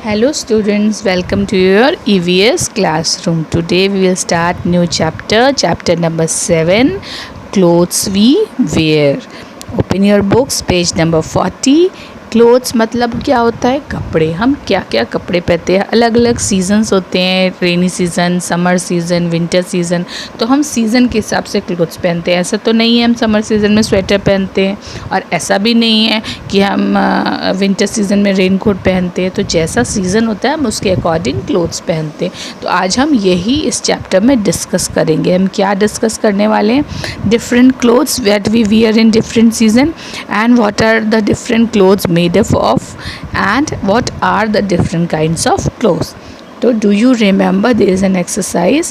Hello students, welcome to your EVS classroom. Today we will start new chapter number 7, clothes we wear. Open your books, page number 40. Clothes मतलब क्या होता है? कपड़े. हम क्या क्या कपड़े पहनते हैं. अलग अलग सीजन्स होते हैं, rainy season, summer season, winter season. तो हम सीज़न के हिसाब से क्लोथ्स पहनते हैं. ऐसा तो नहीं है हम समर सीज़न में स्वेटर पहनते हैं और ऐसा भी नहीं है कि हम विंटर सीज़न में रेन कोट पहनते हैं. तो जैसा सीज़न होता है हम उसके अकॉर्डिंग क्लोथ्स पहनते हैं. तो आज हम यही इस चैप्टर में डिस्कस करेंगे. हम क्या डिस्कस करने वाले हैं? Different clothes that we wear in different season and what are the different clothes made up of and what are the different kinds of clothes. So do you remember there is an exercise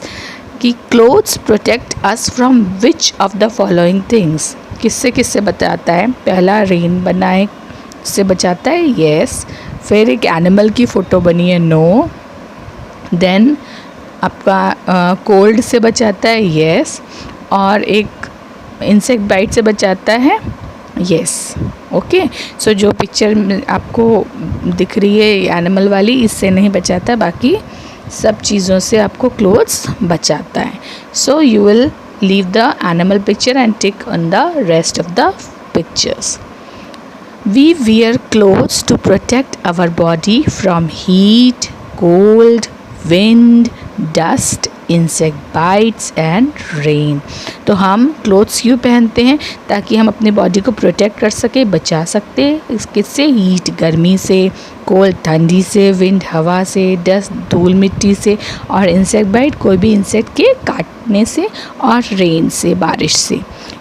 कि clothes protect us from which of the following things. किससे किससे बचाता है? पहला rain बनाए से बचाता है, yes. फिर एक एनिमल की फ़ोटो बनी है, no. देन आपका कोल्ड से बचाता है, yes. और एक इंसेक्ट बाइट से बचाता है, यस. ओके, सो जो पिक्चर आपको दिख रही है एनिमल वाली, इससे नहीं बचाता, बाकी सब चीज़ों से आपको क्लोथ्स बचाता है. So you will leave the animal picture and tick on the rest of the pictures. We wear clothes to protect our body from heat, cold, wind, dust, insect bites and rain. तो हम clothes क्यों पहनते हैं? ताकि हम अपनी body को protect कर सके, बचा सकते हैं. किससे? हीट गर्मी से, कोल्ड ठंडी से, विंड हवा से, डस्ट धूल मिट्टी से, और इंसेक्ट बाइट कोई भी इंसेक्ट के काटने से, और रेन से बारिश से.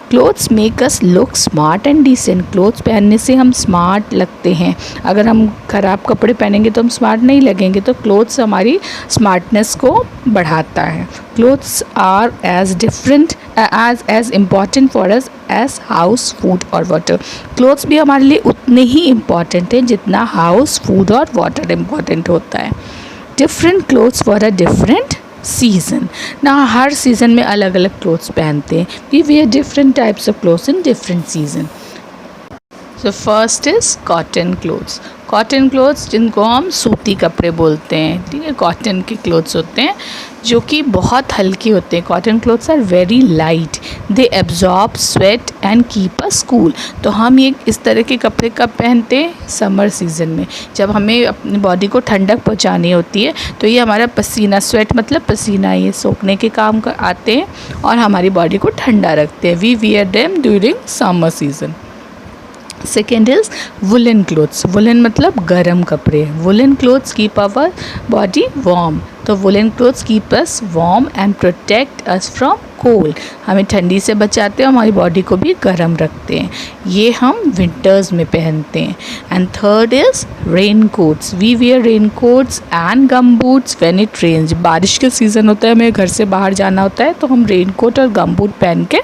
Clothes make us look smart and decent. Clothes पहनने से हम स्मार्ट लगते हैं. अगर हम ख़राब कपड़े पहनेंगे तो हम स्मार्ट नहीं लगेंगे. तो क्लोथ्स हमारी स्मार्टनेस को बढ़ाता है. Clothes are as different as important for us as house, food और वाटर. क्लोथ्स भी हमारे लिए उतने ही इम्पॉर्टेंट हैं जितना हाउस, फूड और वाटर इम्पॉर्टेंट होता है. Different clothes for a different season. ना हर सीज़न में अलग अलग क्लोथ्स पहनते हैं. We wear different types of clothes in different season. So first is cotton clothes. Cotton clothes जिनको हम सूती कपड़े बोलते हैं, ठीक है, कॉटन के क्लोथ्स होते हैं जो कि बहुत हल्के होते हैं. Cotton clothes are very light. They absorb sweat and keep us cool. तो हम ये इस तरह के कपड़े कब पहनते हैं? समर सीज़न में, जब हमें अपनी बॉडी को ठंडक पहुंचानी होती है. तो ये हमारा पसीना, स्वेट मतलब पसीना, ये सोखने के काम आते हैं और हमारी बॉडी को ठंडा रखते हैं. We wear them during summer season. Second is woollen clothes. Woollen मतलब गर्म कपड़े. Woollen clothes keep our body warm. तो woollen clothes keep us warm and protect us from cold. हमें ठंडी से बचाते हैं, हमारी बॉडी को भी गर्म रखते हैं. ये हम विंटर्स में पहनते हैं. And third is rain coats. We wear rain coats and gum boots when it rains. बारिश का सीज़न होता है, हमें घर से बाहर जाना होता है, तो हम रेन कोट और गम बूट पहन के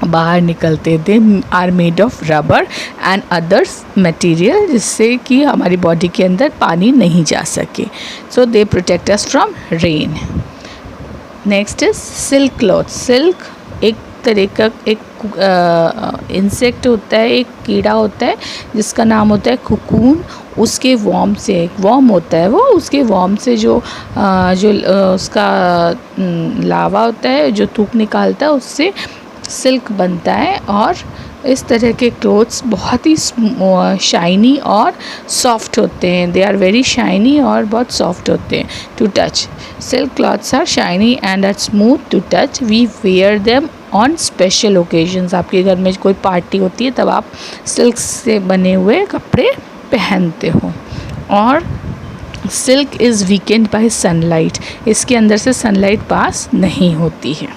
बाहर निकलते. They are made of rubber and others material, जिससे कि हमारी बॉडी के अंदर पानी नहीं जा सके. So they protect us from rain. Next is silk cloth. Silk एक तरह का एक इंसेक्ट होता है, एक कीड़ा होता है जिसका नाम होता है कुकून. उसके वॉर्म से, वॉर्म होता है वो, उसके वॉर्म से जो उसका लावा होता है, जो थूक निकालता है, उससे सिल्क बनता है. और इस तरह के क्लोथ्स बहुत ही शाइनी और सॉफ्ट होते हैं. दे आर वेरी शाइनी और बहुत सॉफ्ट होते हैं to touch. Silk clothes are shiny and are smooth to touch. We wear them on special occasions. आपके घर में कोई पार्टी होती है तब आप सिल्क से बने हुए कपड़े पहनते हो. और silk is weekend bye sunlight. इसके अंदर से सनलाइट पास नहीं होती है.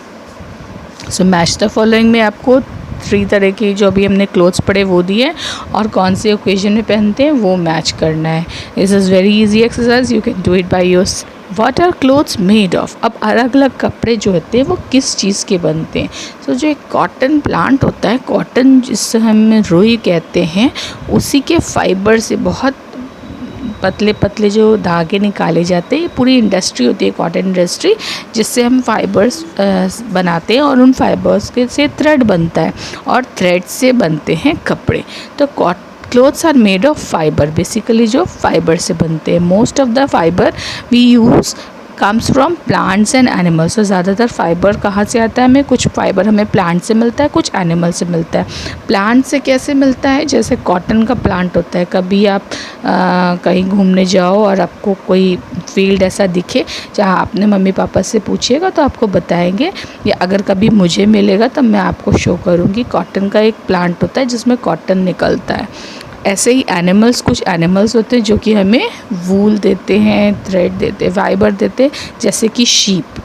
सो मैच द फॉलोइंग में आपको 3 तरह की जो अभी हमने क्लोथ्स पढ़े वो दिए, और कौन से ओकेजन में पहनते हैं वो मैच करना है. This is very easy exercise, you can do it by yourself. What are clothes made of. अब अलग अलग कपड़े जो होते हैं वो किस चीज़ के बनते हैं. सो जो एक कॉटन प्लांट होता है, कॉटन जिससे हम रुई कहते हैं, उसी के फाइबर से बहुत पतले पतले जो धागे निकाले जाते हैं. ये पूरी इंडस्ट्री होती है कॉटन इंडस्ट्री, जिससे हम फाइबर्स बनाते हैं, और उन फाइबर्स के से थ्रेड बनता है, और थ्रेड से बनते हैं कपड़े. तो clothes are made of fibre, basically जो फाइबर से बनते हैं. Most of the fibre we use comes from plants and animals. तो ज़्यादातर फाइबर कहाँ से आता है हमें? कुछ फाइबर हमें प्लांट से मिलता है, कुछ एनिमल से मिलता है. प्लांट से कैसे मिलता है? जैसे कॉटन का प्लांट होता है. कभी आप कहीं घूमने जाओ और आपको कोई फील्ड ऐसा दिखे जहाँ आपने मम्मी पापा से पूछिएगा तो आपको बताएंगे, या अगर कभी मुझे मिलेगा तब मैं आपको शो करूँगी. कॉटन का एक प्लांट होता है जिसमें कॉटन निकलता है. ऐसे ही एनिमल्स, कुछ एनिमल्स होते हैं जो कि हमें वूल देते हैं, थ्रेड देते हैं, फाइबर देते हैं, जैसे कि sheep.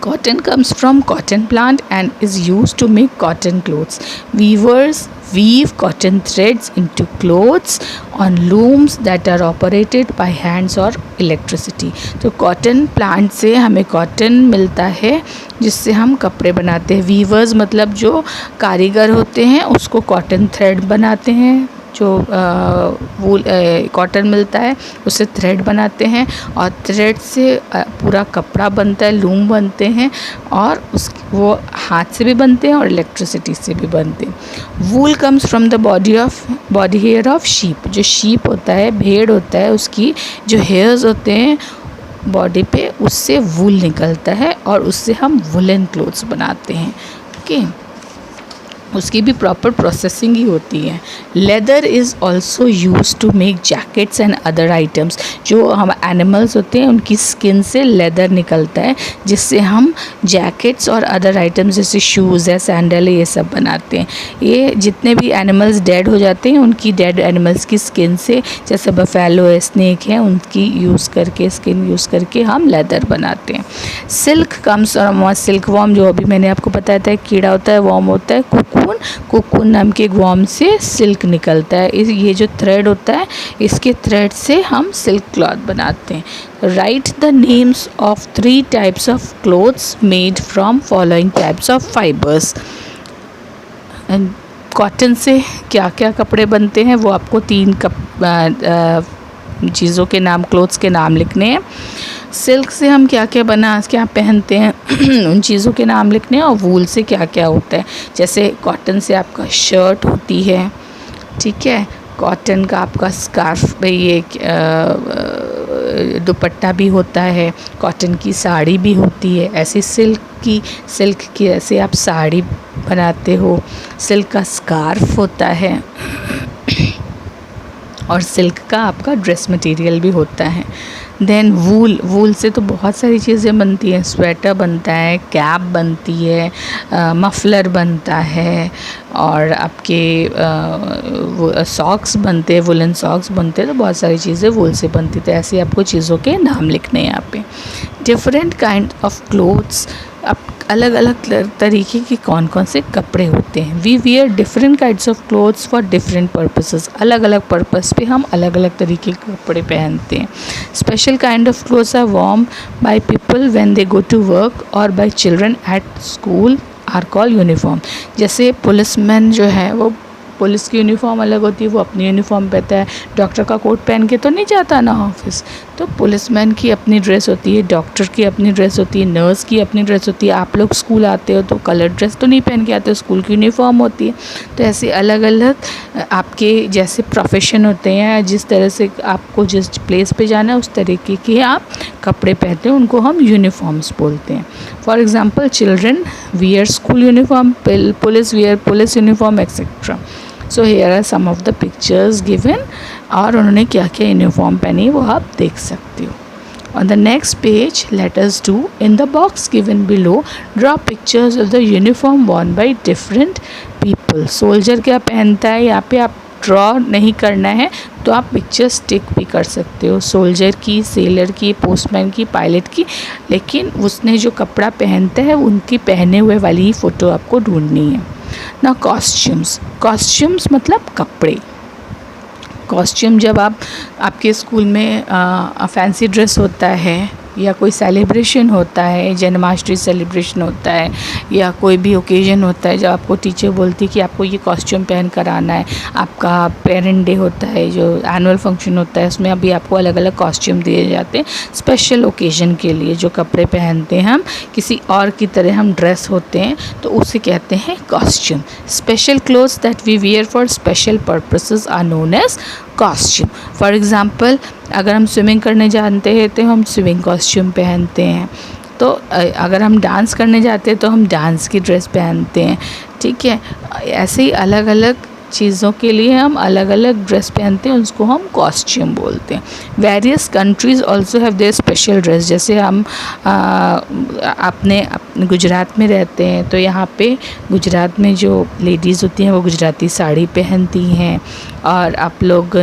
Cotton comes from cotton plant and is used to make cotton clothes. Weavers weave cotton threads into clothes on looms that are operated by hands or electricity. तो कॉटन प्लांट से हमें cotton मिलता है जिससे हम कपड़े बनाते हैं. वीवर्स मतलब जो कारीगर होते हैं उसको कॉटन थ्रेड बनाते हैं. जो वूल कॉटन मिलता है उससे थ्रेड बनाते हैं और थ्रेड से पूरा कपड़ा बनता है, लूम बनते हैं और वो हाथ से भी बनते हैं और इलेक्ट्रिसिटी से भी बनते हैं. Wool comes from the body hair of sheep. जो शीप होता है, भेड़ होता है, उसकी जो हेयर्स होते हैं बॉडी पे, उससे वूल निकलता है और उससे हम वुलन क्लोथ्स बनाते हैं. ओके, उसकी भी प्रॉपर प्रोसेसिंग ही होती है. Leather is also use to make jackets and other items. जो हम एनिमल्स होते हैं उनकी स्किन से लेदर निकलता है जिससे हम जैकेट्स और अदर आइटम्स जैसे शूज़ है, सैंडल है, ये सब बनाते हैं. ये जितने भी एनिमल्स डेड हो जाते हैं उनकी डेड एनिमल्स की स्किन से, जैसे बफेलो है, स्नेक है, उनकी यूज़ करके, स्किन यूज़ करके हम लेदर बनाते हैं. Silk comes from silk worm. जो अभी मैंने आपको बताया था कीड़ा होता है, वॉर्म होता है, कोकून नाम के एक वॉर्म से सिल्क निकलता है. ये जो थ्रेड होता है इसके थ्रेड से हम सिल्क क्लॉथ बनाते हैं. Right the names of 3 types of clothes made from following types of fibres. Cotton से क्या क्या कपड़े बनते हैं वो आपको 3 चीज़ों के नाम, क्लोथ्स के नाम लिखने हैं. सिल्क से हम क्या क्या पहनते हैं उन चीज़ों के नाम लिखने हैं. और वूल से क्या क्या होता है, जैसे कॉटन से आपका शर्ट होती है, ठीक है, कॉटन का आपका स्कार्फ, ये दुपट्टा भी होता है, कॉटन की साड़ी भी होती है. ऐसे सिल्क की ऐसे आप साड़ी बनाते हो. सिल्क का स्कार्फ होता है और सिल्क का आपका ड्रेस मटेरियल भी होता है. देन वूल से तो बहुत सारी चीज़ें बनती हैं. स्वेटर बनता है, कैप बनती है, मफलर बनता है और आपके वो सॉक्स बनते हैं, वुलन सॉक्स बनते हैं. तो बहुत सारी चीज़ें वूल से बनती. तो ऐसे आपको चीज़ों के नाम लिखने हैं यहाँ पे. Different kind of clothes. अब अलग अलग तरीके के कौन कौन से कपड़े होते हैं. We wear different kinds of clothes for different purposes. अलग अलग पर्पस पे हम अलग अलग तरीके के कपड़े पहनते हैं. Special kind of clothes are worn by people when they go to work or by children at school are called uniform. जैसे पुलिसमैन जो है वो, पुलिस की यूनिफॉर्म अलग होती है, वो अपनी यूनिफॉर्म पहनता है. डॉक्टर का कोट पहन के तो नहीं जाता ना ऑफिस. तो पुलिसमैन की अपनी ड्रेस होती है, डॉक्टर की अपनी ड्रेस होती है, नर्स की अपनी ड्रेस होती है. आप लोग स्कूल आते हो तो कलर ड्रेस तो नहीं पहन के आते हो, स्कूल की यूनिफॉर्म होती है. तो ऐसे अलग अलग आपके जैसे प्रोफेशन होते हैं, जिस तरह से आपको जिस प्लेस पे जाना है उस तरीके के आप कपड़े पहनते हैं, उनको हम यूनिफॉर्म्स बोलते हैं. For example children wear school uniform, police wear police uniform etcetera. So here are some of the pictures given. और उन्होंने क्या क्या यूनिफॉर्म पहनी वो आप देख सकते हो. On the next page, let us do in the box given below, draw pictures of the uniform worn by different people. Soldier क्या पहनता है यहाँ पे आप ड्रॉ नहीं करना है तो आप पिक्चर स्टिक भी कर सकते हो. सोल्जर की, सेलर की, पोस्टमैन की, पायलट की, लेकिन उसने जो कपड़ा पहनता है उनकी पहने हुए वाली ही फ़ोटो आपको ढूंढनी है. ना कॉस्ट्यूम्स मतलब कपड़े. कॉस्ट्यूम जब आपके स्कूल में फैंसी ड्रेस होता है या कोई सेलिब्रेशन होता है, जन्माष्टमी सेलिब्रेशन होता है या कोई भी ओकेजन होता है जब आपको टीचर बोलती है कि आपको ये कॉस्ट्यूम पहन कर आना है, आपका पेरेंट डे होता है, जो एनुअल फंक्शन होता है, उसमें अभी आपको अलग अलग कॉस्ट्यूम दिए जाते हैं स्पेशल ओकेजन के लिए। जो कपड़े पहनते हैं हम, किसी और की तरह हम ड्रेस होते हैं, तो उसे कहते हैं costume. Special clothes that we wear for special purposes are known as costume. For example, अगर हम स्विमिंग करने जानते हैं तो हम स्विमिंग कॉस्ट्यूम पहनते हैं, तो अगर हम डांस करने जाते हैं तो हम डांस की ड्रेस पहनते हैं, ठीक है। ऐसे ही अलग अलग चीज़ों के लिए हम अलग अलग ड्रेस पहनते हैं, उसको हम कॉस्ट्यूम बोलते हैं। Various countries also have their special dress. जैसे हम अपने गुजरात में रहते हैं तो यहाँ पे गुजरात में जो लेडीज़ होती हैं वो गुजराती साड़ी पहनती हैं, और आप लोग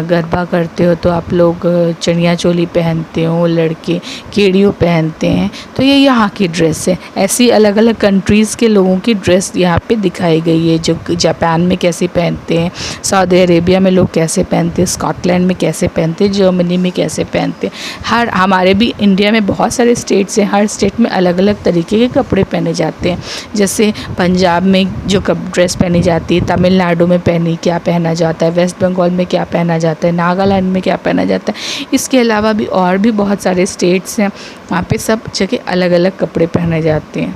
गरबा करते हो तो आप लोग चनिया चोली पहनते हो, लड़के केड़ियों पहनते हैं, तो ये यहाँ की ड्रेस है। ऐसी अलग अलग कंट्रीज़ के लोगों की ड्रेस यहाँ पे दिखाई गई है, जो जापान में कैसे पहनते हैं, सऊदी अरेबिया में लोग कैसे पहनते हैं, स्कॉटलैंड में कैसे पहनते हैं, जर्मनी में कैसे पहनते हैं। हर हमारे भी इंडिया में बहुत सारे स्टेट्स हैं, हर स्टेट में अलग अलग तरीके के कपड़े पहने जाते हैं। जैसे पंजाब में जो ड्रेस पहनी जाती है, तमिलनाडु में क्या पहना जाता है, वेस्ट बंगाल में क्या पहना जाता है, नागालैंड में क्या पहना जाता है। इसके अलावा भी और भी बहुत सारे स्टेट्स हैं, वहाँ पे सब जगह अलग अलग कपड़े पहने जाते हैं।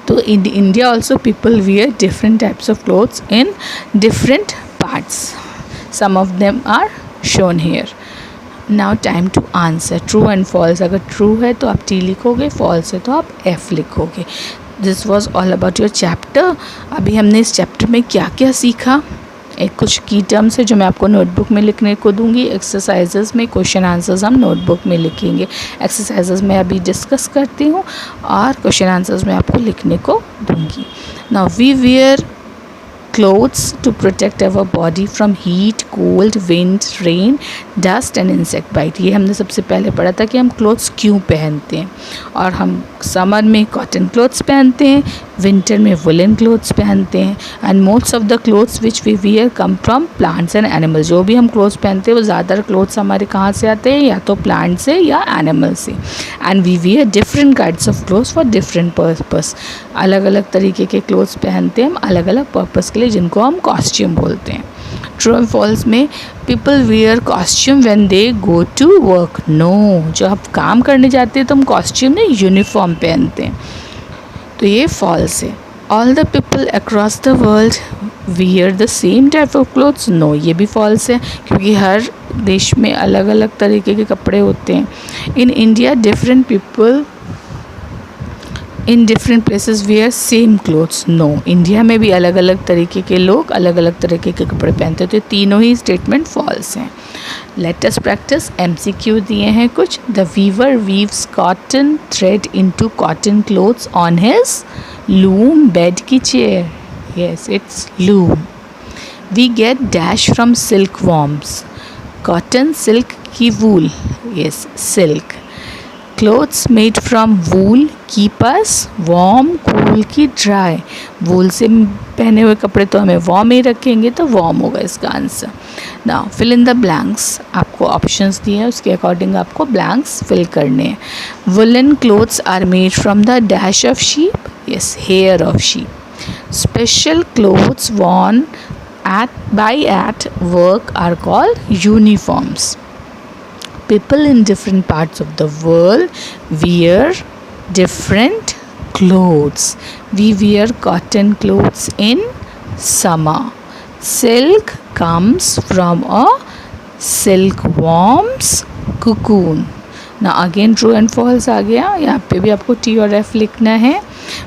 तो in India also people wear different types of clothes in different parts. Some of them are shown here. Now time to answer true and false. अगर true है तो आप T लिखोगे, false है तो आप F लिखोगे। This was all about your chapter. अभी हमने इस चैप्टर में क्या क्या सीखा, एक कुछ की टर्म्स है जो मैं आपको नोटबुक में लिखने को दूंगी। एक्सरसाइजेस में क्वेश्चन आंसर्स हम नोटबुक में लिखेंगे। एक्सरसाइजेस में अभी डिस्कस करती हूँ और क्वेश्चन आंसर्स में आपको लिखने को दूंगी। Now we wear clothes to protect our body from heat, cold, wind, rain, dust and insect bite. ये हमने सबसे पहले पढ़ा था कि हम क्लोथ्स क्यों पहनते हैं, और हम समर में कॉटन क्लोथ्स पहनते हैं, विंटर में वुलन क्लोथ्स पहनते हैं, and most of the clothes which we wear come from plants and animals. जो भी हम क्लोथ्स पहनते हैं वो ज़्यादातर क्लोथ्स हमारे कहाँ से आते हैं, या तो प्लांट से या एनिमल से। And we wear different kinds of clothes for different purpose. अलग अलग तरीके के क्लोथ्स पहनते हैं हम अलग अलग पर्पस के लिए, जिनको हम कॉस्ट्यूम बोलते हैं। ट्रू एंड फॉल्स में people wear costume when they go to work. No, जब आप काम करने जाते हैं तो हम कॉस्ट्यूम नहीं, यूनिफॉर्म पहनते हैं, तो ये फॉल्स है। All the people across the world wear the same type of clothes. No, ये भी फॉल्स है, क्योंकि हर देश में अलग अलग तरीके के कपड़े होते हैं। In India different people in different places wear same clothes. No, India में भी अलग अलग तरीके के लोग अलग अलग तरीके के कपड़े पहनते हैं, तो तीनों ही स्टेटमेंट फॉल्स हैं। Let us practice. MCQ दिए हैं कुछ। The weaver weaves cotton thread into cotton clothes on his loom bed की chair. Yes, it's loom. We get dash from silk worms. Cotton, silk की wool. Yes, silk. Clothes made from wool keep us warm, cool की dry. Wool से पहने हुए कपड़े तो हमें warm ही रखेंगे, तो वार्म होगा इसका answer. Now fill in the blanks. आपको ऑप्शंस दिए हैं, उसके अकॉर्डिंग आपको ब्लैंक्स फिल करने हैं। Woollen clothes are made from the dash of sheep. Yes, hair of sheep. Special clothes worn at work are called uniforms. People in different parts of the world wear different clothes. We wear cotton clothes in summer. Silk comes from a silkworm's cocoon. Now again true and false आ गया, यहाँ पे भी आपको T और F लिखना है।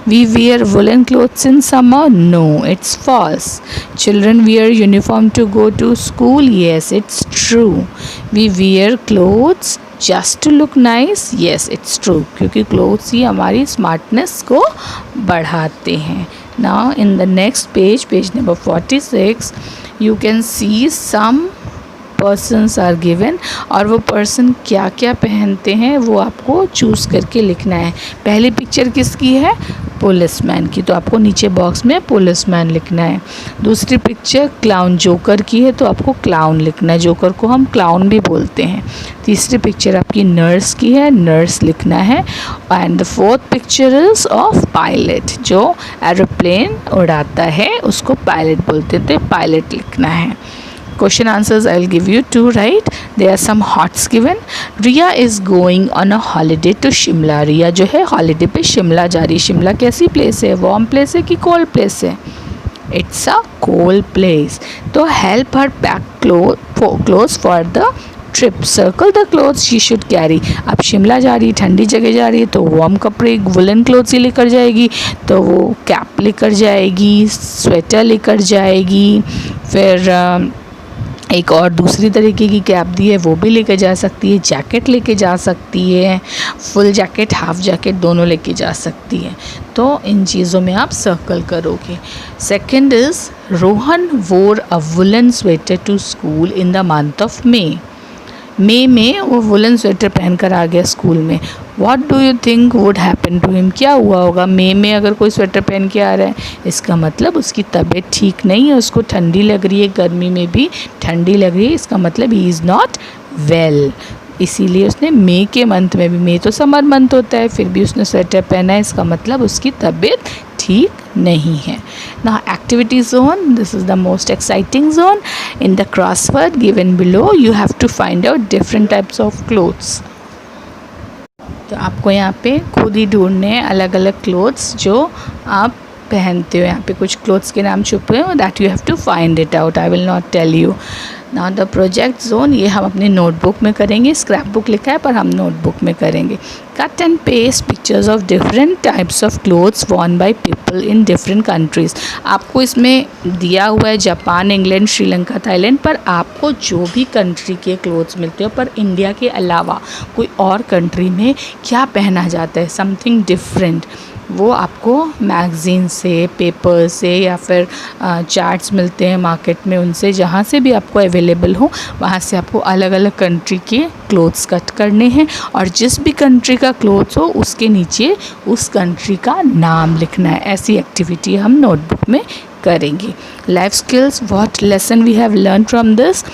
We wear woolen clothes in summer. No, it's false. Children wear uniform to go to school. Yes, it's true. We wear clothes just to look nice. Yes, it's true. क्योंकि clothes ही हमारी smartness को बढ़ाते हैं। Now in the next page, page number 46, you can see some persons are given, और वो person क्या क्या पहनते हैं वो आपको चूज़ करके लिखना है। पहली पिक्चर किसकी है? पुलिसमैन की, तो आपको नीचे बॉक्स में पुलिसमैन लिखना है। दूसरी पिक्चर क्लाउन जोकर की है, तो आपको क्लाउन लिखना है, जोकर को हम क्लाउन भी बोलते हैं। तीसरी पिक्चर आपकी नर्स की है, नर्स लिखना है। And the fourth picture is of pilot, जो एरोप्लेन उड़ाता है उसको पायलट बोलते हैं, तो पायलट लिखना है। Question answers I'll give you two, right? There are some hots given. Riya is going on a holiday to Shimla. Riya जो है holiday पे शिमला जा रही है। शिमला कैसी प्लेस है? वार्म प्लेस है कि कोल्ड प्लेस है? It's a cold place. तो help her pack clothes for the trip. Circle the clothes she should carry. अब शिमला जा रही है, ठंडी जगह जा रही है, तो वार्म कपड़े वुलन क्लोथ्स ही लेकर जाएगी, तो वो कैप लेकर जाएगी, स्वेटर लेकर जाएगी, फिर एक और दूसरी तरीके की कैप दी है वो भी लेके जा सकती है, जैकेट लेके जा सकती है, फुल जैकेट हाफ जैकेट दोनों लेके जा सकती है। तो इन चीज़ों में आप सर्कल करोगे। Second is Rohan wore a woollen sweater to school in the month of May में वो वुलन स्वेटर पहनकर आ गया स्कूल में। What do you think would happen to him? क्या हुआ होगा? मई में अगर कोई स्वेटर पहन के आ रहा है, इसका मतलब उसकी तबीयत ठीक नहीं है, उसको ठंडी लग रही है, गर्मी में भी ठंडी लग रही है, इसका मतलब ही इज़ नॉट वेल। इसीलिए उसने मई के मंथ में भी, मई तो समर मंथ होता है, फिर भी उसने स्वेटर पहना है, इसका मतलब उसकी तबीयत ठीक नहीं है। Now activity zone, this is the most exciting zone. In the crossword given below you have to find out different types of clothes. तो आपको यहाँ पे खुद ही ढूंढने हैं अलग अलग क्लोथ्स जो आप पहनते हो। यहाँ पे कुछ क्लोथ्स के नाम छुपे हैं, that you have to find it out, I will not tell you. Now the project zone, ये हम अपने नोटबुक में करेंगे, स्क्रैप बुक लिखा है पर हम नोटबुक में करेंगे। Cut and paste pictures of different types of clothes Warne by people in different countries. आपको इसमें दिया हुआ है जापान, इंग्लैंड, श्रीलंका, थाईलैंड, पर आपको जो भी कंट्री के क्लोथ्स मिलते हो, पर इंडिया के अलावा कोई और कंट्री में क्या पहना जाता है, समथिंग डिफरेंट, वो आपको मैगज़ीन से, पेपर से, या फिर चार्ट्स मिलते हैं मार्केट में, उनसे जहाँ से भी आपको अवेलेबल हो वहाँ से आपको अलग अलग कंट्री के क्लोथ्स कट करने हैं, और जिस भी कंट्री का क्लोथ्स हो उसके नीचे उस कंट्री का नाम लिखना है। ऐसी एक्टिविटी हम नोटबुक में करेंगे। Life skills, what lesson we have learn from this?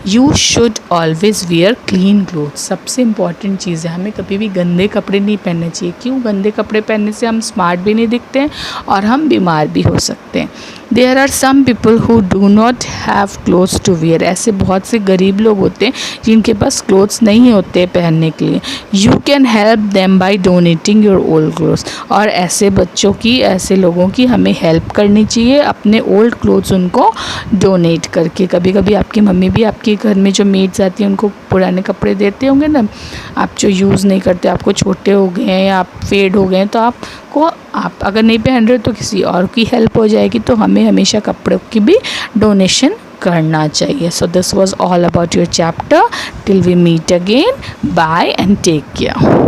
You should always wear clean clothes. सबसे इम्पॉर्टेंट चीज़ है, हमें कभी भी गंदे कपड़े नहीं पहनने चाहिए। क्यों? गंदे कपड़े पहनने से हम स्मार्ट भी नहीं दिखते हैं और हम बीमार भी हो सकते हैं। There are some people who do not have clothes to wear. ऐसे बहुत से गरीब लोग होते हैं जिनके पास क्लोथ्स नहीं होते पहनने के लिए। You can help them by donating your old clothes. और ऐसे बच्चों की, ऐसे लोगों की हमें हेल्प करनी चाहिए, अपने ओल्ड क्लोथ्स उनको डोनेट करके। कभी कभी आपकी मम्मी भी आपके घर में जो मेड्स आती हैं उनको पुराने कपड़े देते होंगे ना, आप जो यूज़ नहीं करते, आपको छोटे हो गए हैं या आप फेड हो गए हैं, तो आप अगर नहीं पहन रहे तो किसी और की हेल्प हो जाएगी। तो हमें हमेशा कपड़ों की भी डोनेशन करना चाहिए। So this was all about your chapter. Till we meet again, bye and take care.